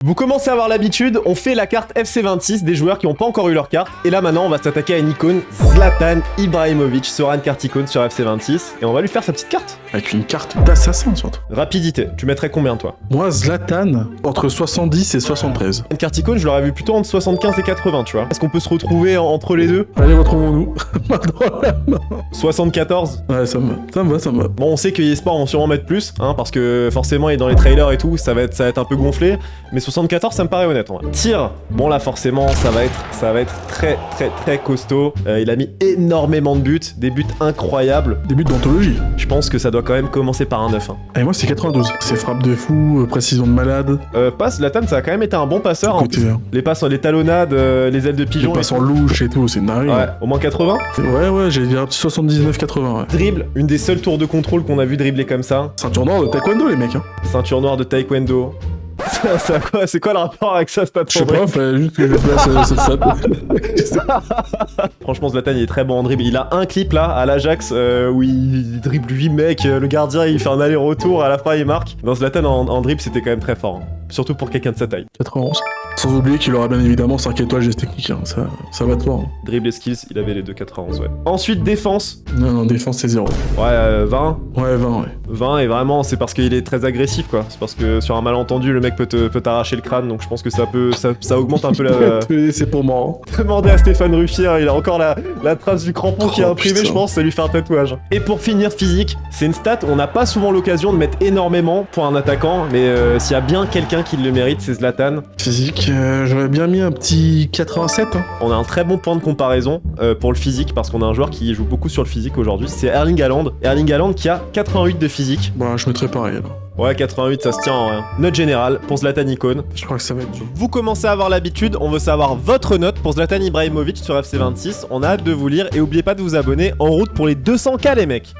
Vous commencez à avoir l'habitude, on fait la carte FC26 des joueurs qui n'ont pas encore eu leur carte. Et là maintenant, on va s'attaquer à une icône, Zlatan Ibrahimovic, sera une carte icône sur FC26. Et on va lui faire sa petite carte. Avec une carte d'assassin surtout. Rapidité, tu mettrais combien toi? Moi, Zlatan, entre 70 et 73. Une carte icône, je l'aurais vu plutôt entre 75 et 80, tu vois. Est-ce qu'on peut se retrouver entre les deux? Allez, retrouvons-nous. 74? Ouais, ça me va. Bon, on sait que eSport vont sûrement mettre plus, hein, parce que forcément, il est dans les trailers et tout, ça va être un peu gonflé. Mais 74, ça me paraît honnête, en vrai. Tir, bon là, forcément, ça va être très costaud. Il a mis énormément de buts, des buts incroyables. Début d'anthologie. Je pense que ça doit quand même commencer par un 9. Hein. Et moi, c'est 92. C'est frappe de fou, précision de malade. Passe, Zlatan, ça a quand même été un bon passeur. En plus. Les passes, les talonnades, les ailes de pigeon. Les passes en louche et tout, c'est dingue. Ouais, au moins 80. Ouais, j'ai dit 79-80, ouais. Dribble, une des seules tours de contrôle qu'on a vu dribbler comme ça. Ceinture noire de taekwondo, les mecs, hein. Ceinture noire de taekwondo. C'est quoi le rapport avec ça, stat? Je sais pas, fallait juste que je place cette stat. Franchement, Zlatan, il est très bon en dribble. Il a un clip là, à l'Ajax, où il dribble 8 mecs, le gardien il fait un aller-retour, à la fin il marque. Dans Zlatan, en dribble, c'était quand même très fort. Hein. Surtout pour quelqu'un de sa taille. 91. Sans oublier qu'il aura bien évidemment 5 étoiles gestes techniques, hein. ça va de toi. Hein. Dribble et skills, il avait les deux 91, ouais. Ensuite, défense. Non, défense c'est 0. Ouais, 20. Ouais, 20, ouais. 20, et vraiment, c'est parce qu'il est très agressif, quoi. C'est parce que sur un malentendu, le mec peut t'arracher le crâne, donc je pense que ça augmente un peu la... C'est pour moi. Hein. Demandez à Stéphane Ruffier, il a encore la trace du crampon qui est imprimée, je pense, ça lui fait un tatouage. Et pour finir, physique, c'est une stat, on n'a pas souvent l'occasion de mettre énormément pour un attaquant, mais s'il y a bien quelqu'un qui le mérite, c'est Zlatan. Physique, j'aurais bien mis un petit 87. Hein. On a un très bon point de comparaison pour le physique, parce qu'on a un joueur qui joue beaucoup sur le physique aujourd'hui, c'est Erling Haaland. Erling Haaland qui a 88 de physique. Bah, je mettrais pareil alors. Ouais, 88, ça se tient en rien. Note générale pour Zlatan icône. Je crois que ça va être dur. Vous commencez à avoir l'habitude, on veut savoir votre note pour Zlatan Ibrahimovic sur FC26. On a hâte de vous lire et n'oubliez pas de vous abonner en route pour les 200K les mecs.